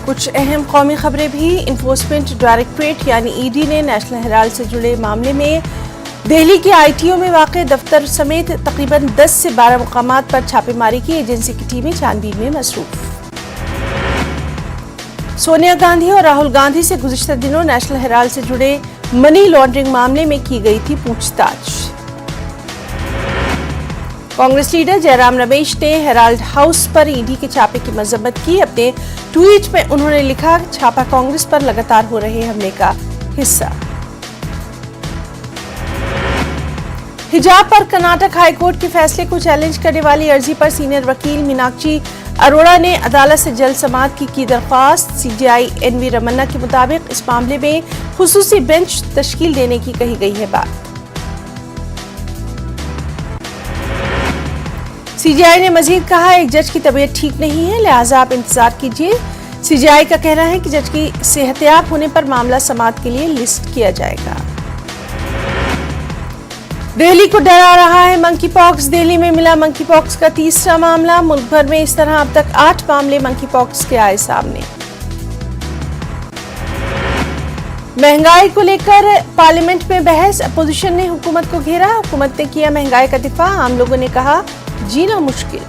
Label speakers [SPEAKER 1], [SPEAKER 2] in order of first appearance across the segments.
[SPEAKER 1] کچھ اہم قومی خبریں بھی۔ انفورسمنٹ ڈائریکٹوریٹ یعنی ED نے نیشنل ہیرالڈ سے جڑے معاملے میں دہلی کے ITO میں واقع دفتر سمیت تقریباً 10 سے 12 مقامات پر چھاپے ماری کی۔ ایجنسی کی ٹیمیں چھان بین میں مصروف۔ سونیا گاندھی اور راہل گاندھی سے گزشتہ دنوں نیشنل ہیرالڈ سے جڑے منی لانڈرنگ معاملے میں کی گئی تھی پوچھ تاچھ۔ کانگریس لیڈر جے رام رمیش نے ہیرالڈ ہاؤس پر ED کے چھاپے کی مذمت کی۔ اپنے ٹویٹ میں انہوں نے لکھا، چھاپا کانگریس پر لگاتار ہو رہے حملے کا حصہ۔ حجاب پر کرناٹک ہائی کورٹ کے فیصلے کو چیلنج کرنے والی عرضی پر سینئر وکیل میناکشی اروڑا نے عدالت سے جلد سماعت کی درخواست۔ CJI NV رمنا کے مطابق اس معاملے میں خصوصی بینچ تشکیل دینے کی کہی گئی ہے بات۔ CJI نے مزید کہا، ایک جج کی طبیعت ٹھیک نہیں ہے، لہٰذا آپ انتظار کیجیے۔ CJI کا کہنا ہے کہ جج کی صحتیاب ہونے پر معاملہ سماعت کے لیے لسٹ کیا جائے گا۔ دہلی کو ڈرا رہا ہے منکی پاکس۔ دہلی میں ملا منکی پاکس کا تیسرا معاملہ۔ ملک بھر میں اس طرح اب تک 8 معاملے منکی پاکس کے آئے سامنے۔ مہنگائی کو لے کر پارلیمنٹ میں بحث، اپوزیشن نے حکومت کو گھیرا۔ حکومت نے کیا مہنگائی کا دفاع، عام لوگوں نے کہا جینا مشکل۔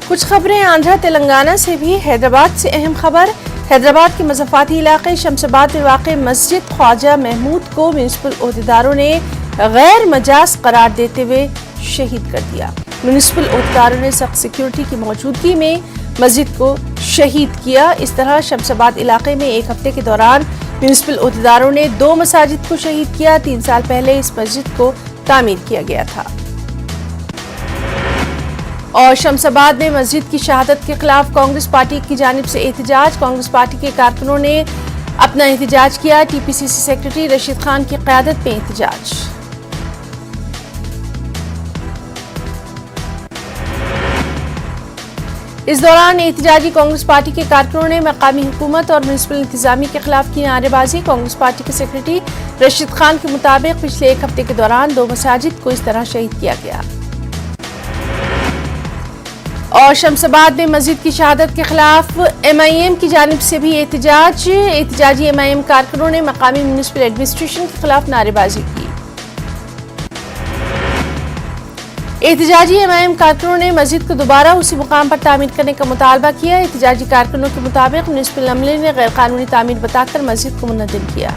[SPEAKER 1] کچھ خبریں آندھرا تلنگانہ سے بھی۔ حیدرآباد سے اہم خبر، حیدرآباد کے مضافاتی علاقے شمس آباد میں واقع مسجد خواجہ محمود کو میونسپل عہدیداروں نے غیر مجاز قرار دیتے ہوئے شہید کر دیا۔ میونسپل عہدیداروں نے سخت سیکیورٹی کی موجودگی میں مسجد کو شہید کیا۔ اس طرح شمس آباد علاقے میں ایک ہفتے کے دوران میونسپل عہدیداروں نے 2 مساجد کو شہید کیا۔ 3 سال پہلے اس مسجد کو تعمیر کیا گیا تھا۔ اور شمس آباد میں مسجد کی شہادت کے خلاف کانگریس پارٹی کی جانب سے احتجاج۔ کانگریس پارٹی کے کارکنوں نے اپنا احتجاج کیا۔ TPCC سیکرٹری رشید خان کی قیادت میں احتجاج۔ اس دوران احتجاجی کانگریس پارٹی کے کارکنوں نے مقامی حکومت اور میونسپل انتظامیہ کے خلاف کی نعرے بازی۔ کانگریس پارٹی کے سیکرٹری رشید خان کے مطابق پچھلے ایک ہفتے کے دوران 2 مساجد کو اس طرح شہید کیا گیا۔ اور شمس آباد میں مسجد کی شہادت کے خلاف MIM کی جانب سے بھی احتجاج۔ احتجاجی MIM کارکنوں نے مقامی میونسپل ایڈمنسٹریشن کے خلاف نعرے بازی کی۔ احتجاجی MIM کارکنوں نے مسجد کو دوبارہ اسی مقام پر تعمیر کرنے کا مطالبہ کیا۔ احتجاجی کارکنوں کے مطابق میونسپل عملے نے غیر قانونی تعمیر بتاکر مسجد کو منہدم کیا۔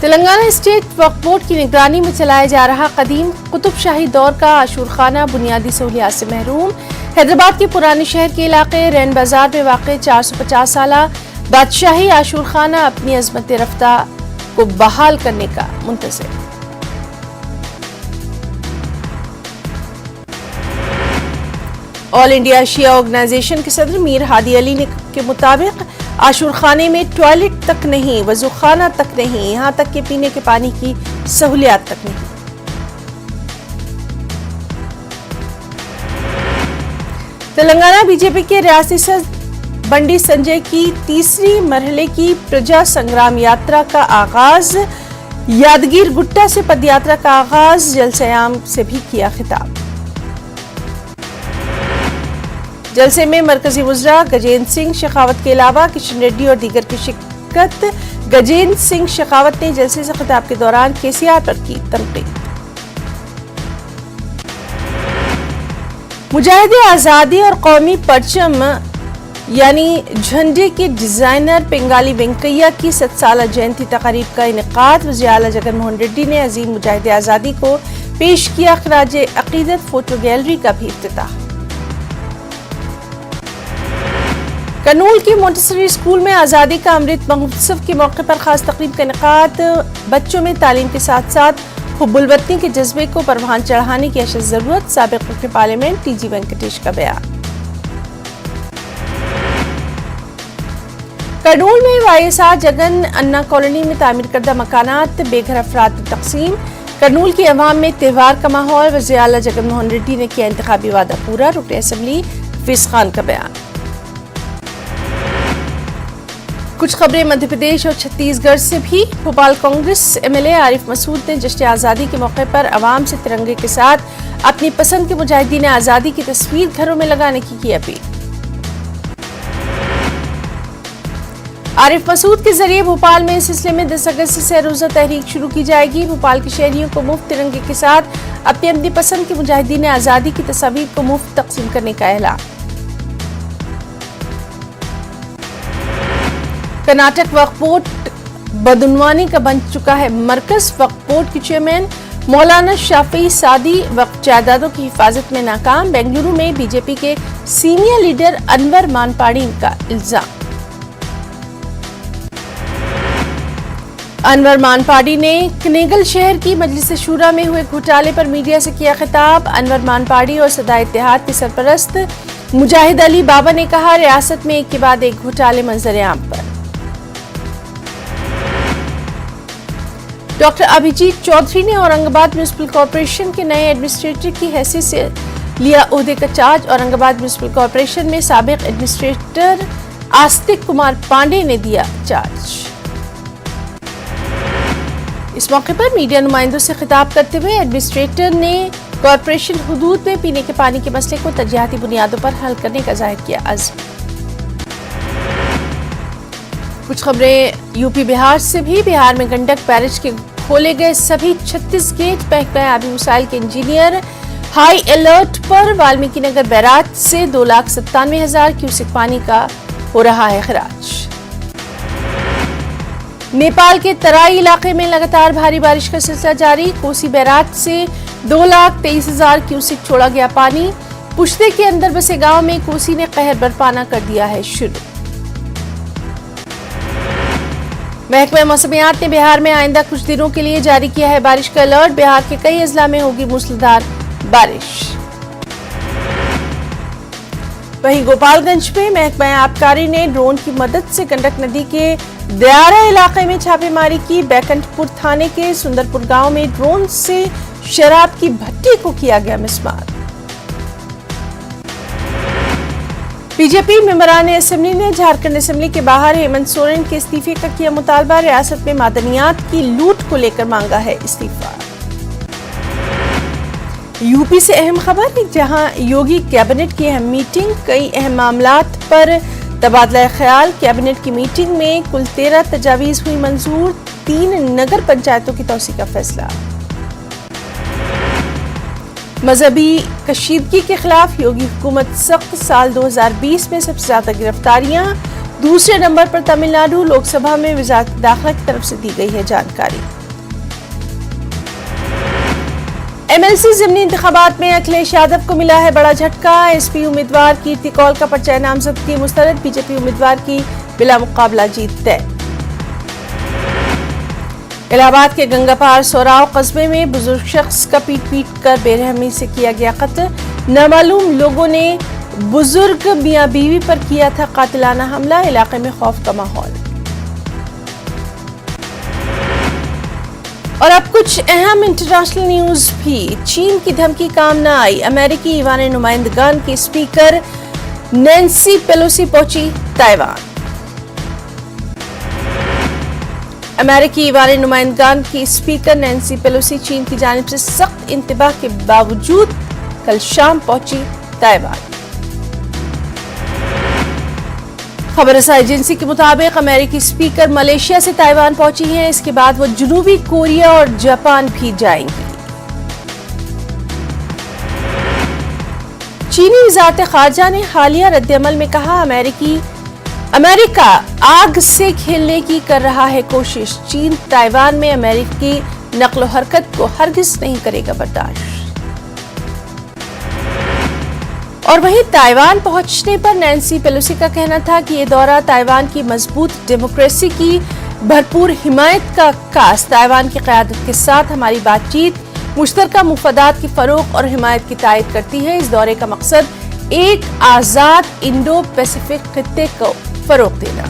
[SPEAKER 1] تلنگانہ اسٹیٹ وقف بورڈ کی نگرانی میں چلایا جا رہا قدیم قطب شاہی دور کا عاشور خانہ بنیادی سہولیات سے محروم۔ حیدرآباد کے پرانے شہر کے علاقے رین بازار میں واقع 450 سالہ بادشاہی عاشور خانہ اپنی عظمت رفتہ کو بحال کرنے کا منتظر۔ آل انڈیا شیعہ آرگنائزیشن کے صدر میر ہادی علی کے مطابق عاشور خانے میں ٹوائلٹ تک نہیں، وضو خانہ تک نہیں، یہاں تک کہ پینے کے پانی کی سہولیات تک نہیں۔ تلنگانہ BJP کے ریاستی صدر بنڈی سنجے کی تیسری مرحلے کی پرجا سنگرام یاترا کا آغاز۔ یادگیر گٹا سے پد یاترا کا آغاز، جلسہ عام سے بھی کیا خطاب۔ جلسے میں مرکزی وزراء گجیندر سنگھ شیخاوت کے علاوہ کشن ریڈی اور دیگر کی شرکت۔ گجیندر سنگھ شیخاوت نے جلسے سے خطاب کے دوران KCR پر کی تنقید۔ مجاہد آزادی اور قومی پرچم یعنی جھنڈے کے ڈیزائنر پنگالی وینکیا کی 7 سالہ جینتی تقریب کا انعقاد۔ وزیر اعلیٰ جگن موہن ریڈی نے عظیم مجاہد آزادی کو پیش کیا خراج عقیدت۔ فوٹو گیلری کا بھی افتتاح۔ کرنول کی مونٹیسری اسکول میں آزادی کا امرت مہوتسو کے موقع پر خاص تقریب کا انعقاد۔ بچوں میں تعلیم کے ساتھ ساتھ حب الوطنی کے جذبے کو پروان چڑھانے کی اشد ضرورت، سابق رکن پارلیمنٹ TG وینکٹیش کا بیان۔ کرنول میں YSR جگن انا کالونی میں تعمیر کردہ مکانات بے گھر افراد میں تقسیم۔ کرنول کی عوام میں تہوار کا ماحول، وزیر اعلیٰ جگن موہن ریڈی نے کیا انتخابی وعدہ پورا، رکن اسمبلی حفیظ خان کا بیان۔ कुछ खबरें मध्य प्रदेश और छत्तीसगढ़ से भी। भोपाल कांग्रेस एमएलए आरिफ मसूद ने जश्न आज़ादी के मौके पर आवाम से तिरंगे के साथ अपनी पसंद के मुजाहिदीन आज़ादी की तस्वीर घरों में लगाने की अपील। आरिफ मसूद के जरिए भोपाल में इस सिलसिले में 10 अगस्त से रोजा तहरीक शुरू की जाएगी। भोपाल के शहरियों को मुफ्त तिरंगे के साथ अपनी पसंद के मुजाहिदीन आज़ादी की तस्वीर को मुफ्त तकसीम करने का ऐलान। कर्नाटक वक्फ बोर्ड बदउनवानी का बन चुका है मरकज। वक्फ बोर्ड के चेयरमैन मौलाना शाफी सादी वक्फ जायदादों की हिफाजत में नाकाम। बेंगलुरु में बीजेपी के सीनियर लीडर अनवर मानपाड़ी का इल्जाम। अनवर मानपाड़ी ने कनेगल शहर की मजलिस शूरा में हुए घोटाले पर मीडिया से किया खिताब। अनवर मानपाड़ी और सदा इत्तेहाद के सरपरस्त मुजाहिद अली बाबा ने कहा, रियासत में एक के बाद एक घोटाले मंजर-ए-आम पर। डॉक्टर अभिजीत चौधरी ने औरंगाबाद म्युनिसिपल कॉर्पोरेशन के नए एडमिनिस्ट्रेटर की हैसियत से लिया ओहदे का चार्ज। औरंगाबाद म्युनिसिपल कॉर्पोरेशन में साबिक एडमिनिस्ट्रेटर आस्तिक कुमार पांडे ने दिया चार्ज। इस मौके पर मीडिया नुमाइंदों से खिताब करते हुए एडमिनिस्ट्रेटर ने कॉर्पोरेशन हुदूद में पीने के पानी के मसले को तरजीहाती बुनियादों पर हल करने का जाहिर किया अज़्म। कुछ खबरें यूपी बिहार से भी। बिहार में गंडक बैरेज के खोले गए सभी 36 गेट। महकमा आबी वसाइल के इंजीनियर हाई अलर्ट पर। वाल्मीकि नगर बैराज से 2,97,000 क्यूसेक पानी का हो रहा है खराज। नेपाल के तराई इलाके में लगातार भारी बारिश का सिलसिला जारी। कोसी बैराज से 2,23,000 क्यूसेक छोड़ा गया पानी। पुश्ते के अंदर बसे गांव में कोसी ने कहर बरपाना कर दिया है शुरू। महकमा मौसमियात ने बिहार में आइंदा कुछ दिनों के लिए जारी किया है बारिश का अलर्ट। बिहार के कई अजला में होगी मूसलाधार बारिश। वहीं गोपालगंज में महकमा आबकारी ने ड्रोन की मदद से गंडक नदी के दयारा इलाके में छापेमारी की। बैकुंठपुर थाने के सुंदरपुर गांव में ड्रोन से शराब की भट्टी को किया गया मिसमार। बीजेपी मेंबरान असेंबली ने झारखंड असेंबली के बाहर हेमंत सोरेन के इस्तीफे का किया मुतालबा। रियासत में मादनियात की लूट को लेकर मांगा है इस्तीफा। यूपी से अहम खबर, जहां योगी कैबिनेट की अहम मीटिंग। कई अहम मामलात पर तबादला ख्याल। कैबिनेट की मीटिंग में कुल 13 तजावीज हुई मंजूर। 3 नगर पंचायतों की तौसीक का फैसला। मजहबी कशीदगी के खिलाफ योगी हुकूमत सख्त। साल 2020 में सबसे ज्यादा गिरफ्तारियां। दूसरे नंबर पर तमिलनाडु। लोकसभा में वजारत दाखिला की तरफ से दी गई है जानकारी। एमएलसी ज़िमनी इंतखाबात में अखिलेश यादव को मिला है बड़ा झटका। एसपी उम्मीदवार कीर्ति कौल का पर्चा नामजदगी मुस्तरद। बीजेपी उम्मीदवार की बिला मुकाबला जीत तय। इलाहाबाद के गंगापार सोराव कस्बे में बुजुर्ग शख्स का पीट कर बेरहमी से किया गया कत्ल। नामालूम लोगों ने बुजुर्ग मियां बीवी पर किया था कातिलाना हमला। इलाके में खौफ का माहौल। और अब कुछ अहम इंटरनेशनल न्यूज भी। चीन की धमकी काम न आई। अमेरिकी ईवान नुमाइंदगान की स्पीकर नैन्सी पेलोसी पहुंची ताइवान। अमेरिकी ईवान नुमाइंदगान की स्पीकर नैन्सी पेलोसी चीन की जानिब से सख्त इंतबाह के बावजूद कल शाम पहुंची ताइवान। खबर रसाई एजेंसी के मुताबिक अमेरिकी स्पीकर मलेशिया से ताइवान पहुंची हैं। इसके बाद वो जनूबी कोरिया और जापान भी जाएंगी। चीनी वज़ारत ख़ारजा ने हालिया रद्दअमल में कहा, अमेरिका आग से खेलने की कर रहा है कोशिश। चीन ताइवान में अमेरिकी नक्ल हरकत को हरगिज नहीं करेगा बर्दाश्त। और वहीं ताइवान पहुंचने पर नैन्सी पेलोसी का कहना था कि ये दौरा ताइवान की मजबूत डेमोक्रेसी की भरपूर हिमायत का अक्कास। ताइवान की क़यादत के साथ हमारी बातचीत मुश्तरका मुफादात की फरोग और हिमायत की तायद करती है। इस दौरे का मकसद एक आज़ाद इंडो पैसिफिक खित्ते को फरोग देना।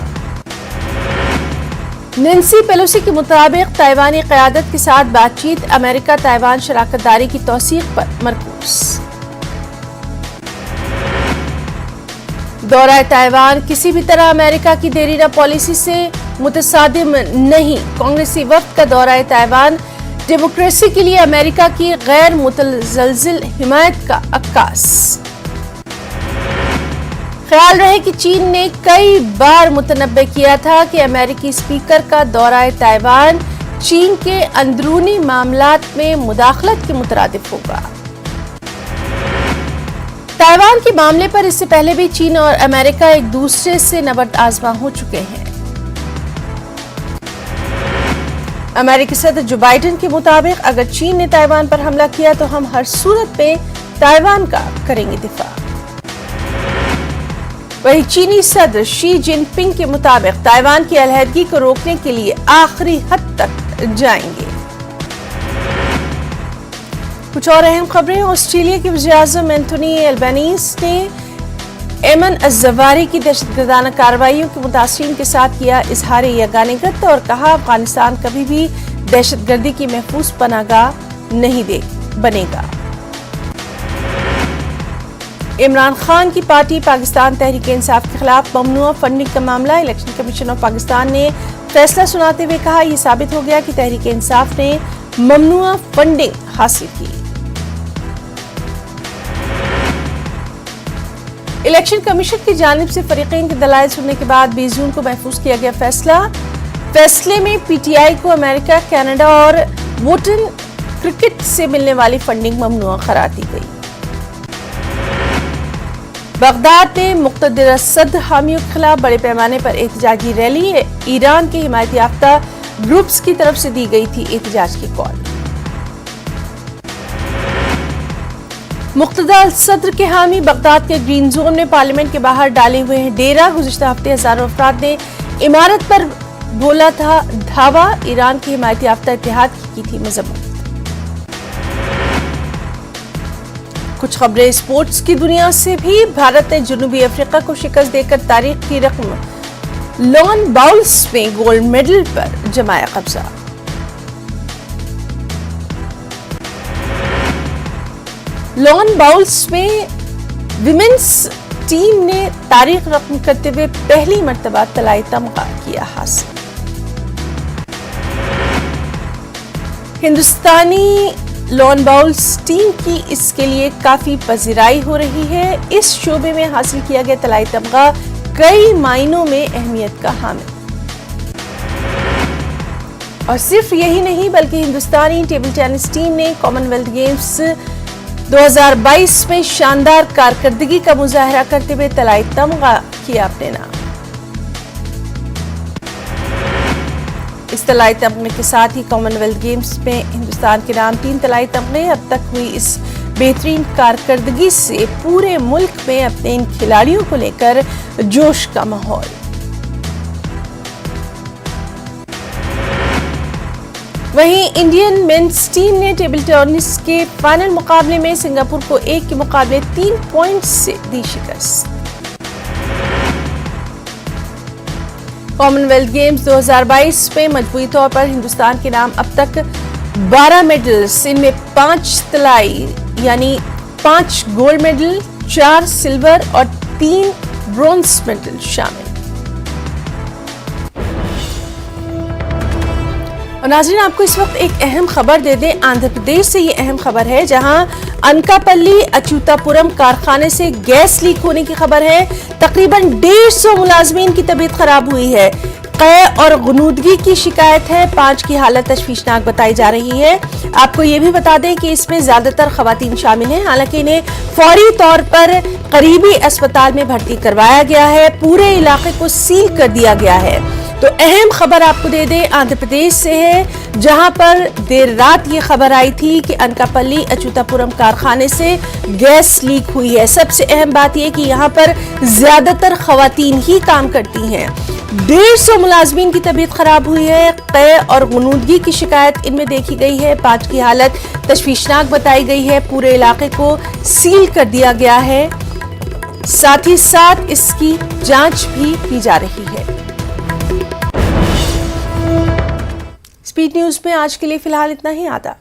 [SPEAKER 1] नैन्सी पेलोसी के मुताबिक ताइवानी क़यादत के साथ बातचीत अमेरिका ताइवान शराकतदारी की तौसीक पर मरकूज। दौरा ताइवान किसी भी तरह अमेरिका की देरीना पॉलिसी से मुतसादिम नहीं। कांग्रेसी वफ्द का दौरा ताइवान डेमोक्रेसी के लिए अमेरिका की गैर मुतज़लज़िल हिमायत का अक्कास। ख्याल रहे कि चीन ने कई बार मुतनब्बे किया था कि अमेरिकी स्पीकर का दौरा ताइवान चीन के अंदरूनी मामलात में मुदाखलत के मुतरादिफ होगा। ताइवान के मामले पर इससे पहले भी चीन और अमेरिका एक दूसरे से नबर्द आजमा हो चुके हैं। अमेरिकी सदर जो बाइडेन के मुताबिक अगर चीन ने ताइवान पर हमला किया तो हम हर सूरत में ताइवान का करेंगे दिफा। वहीं चीनी सदर शी जिनपिंग के मुताबिक ताइवान की अलहदगी को रोकने के लिए आखिरी हद तक जाएंगे। कुछ और अहम खबरें। ऑस्ट्रेलिया के वज़ीर-ए-आज़म एंथोनी एल्बनीज़ ने एमन अज़वारी की दहशतगर्दाना कार्रवाइयों के मुतासिरीन के साथ किया इजहार यगानियत और कहा अफगानिस्तान कभी भी दहशतगर्दी की महफूज पनाहगाह नहीं बनेगा। इमरान खान की पार्टी पाकिस्तान तहरीक इंसाफ के खिलाफ ममनुआ फंडिंग का मामला। इलेक्शन कमीशन ऑफ पाकिस्तान ने फैसला सुनाते हुए कहा यह साबित हो गया कि तहरीक इंसाफ ने ममनुआ फंडिंग हासिल की। इलेक्शन कमीशन की जानिब से फरीकैन के दलाइल सुनने के बाद 20 जून को महफूज किया गया फैसले में पीटीआई को अमेरिका, कनाडा और वोटन क्रिकेट से मिलने वाली फंडिंग ममनुआ करार दी गई। बगदाद में मुक़्तदिर असद हामियों के खिलाफ बड़े पैमाने पर एहतजाजी रैली। ईरान के हिमायत याफ्ता ग्रुप्स की तरफ से दी गई थी एहतजाज की कॉल। मुक़्तदा सदर के हामी बगदाद के ग्रीन जोन में पार्लियामेंट के बाहर डाले हुए हैं डेरा। गुज़िश्ता हफ्ते हजारों अफराद ने इमारत पर बोला था धावा। ईरान के हिमायत याफ्ता इत्तेहाद की थी मजम्मत। कुछ खबरें स्पोर्ट्स की दुनिया से भी। भारत ने जनूबी अफ्रीका को शिकस्त देकर तारीख की रकम लॉन बाउल्स में गोल्ड मेडल पर जमाया कब्जा। लॉन बाउल्स में विमेंस टीम ने तारीख रकम करते हुए पहली मर्तबा तलाई तमगा किया हासिल। हिंदुस्तानी लॉन बाउल्स टीम की इसके लिए काफी पजीराई हो रही है। इस शोबे में हासिल किया गया तलाई तमगा कई मायनों में अहमियत का हामिल। और सिर्फ यही नहीं बल्कि हिंदुस्तानी टेबल टेनिस टीम ने कॉमनवेल्थ गेम्स 2022 में शानदार कारकर्दगी का मुजाहरा करते हुए तलाई तमगा किया अपने नाम। इस तलाई तमगे के साथ ही कॉमनवेल्थ गेम्स में हिंदुस्तान के नाम 3 तलाई तमगे। अब तक हुई इस बेहतरीन कारकर्दगी से पूरे मुल्क में अपने इन खिलाड़ियों को लेकर जोश का माहौल। वहीं इंडियन मेंस टीम ने टेबल टेनिस के फाइनल मुकाबले में सिंगापुर को 1 के मुकाबले 3 पॉइंट्स से दी शिकस्त। कॉमनवेल्थ गेम्स 2022 में मजबूरी तौर पर हिंदुस्तान के नाम अब तक 12 मेडल्स, इनमें 5 तलाई यानी 5 गोल्ड मेडल, 4 सिल्वर और 3 ब्रॉन्ज मेडल शामिल। और नाज़रीन आपको इस वक्त एक अहम खबर दे दें। आंध्र प्रदेश से ये अहम खबर है जहां अनकापल्ली अच्युतापुरम कारखाने से गैस लीक होने की खबर है। तकरीबन 150 मुलाजमीन की तबीयत खराब हुई है। कै और गुनूदगी की शिकायत है। 5 की हालत तशवीशनाक बताई जा रही है। आपको ये भी बता दें कि इसमें ज्यादातर खवातीन शामिल हैं। हालांकि इन्हें फौरी तौर पर करीबी अस्पताल में भर्ती करवाया गया है। पूरे इलाके को सील कर दिया गया है। तो अहम खबर आपको दे दें आंध्र प्रदेश से है जहां पर देर रात ये खबर आई थी कि अनकापल्ली अच्युतापुरम कारखाने से गैस लीक हुई है। सबसे अहम बात यह कि यहां पर ज्यादातर खवातीन ही काम करती हैं। 150 मुलाजमीन की तबीयत खराब हुई है। कै और गुनूदगी की शिकायत इनमें देखी गई है। 5 की हालत तशवीशनाक बताई गई है। पूरे इलाके को सील कर दिया गया है। साथ ही साथ इसकी जांच भी की जा रही है। स्पीड न्यूज में आज के लिए फिलहाल इतना ही। आदाब।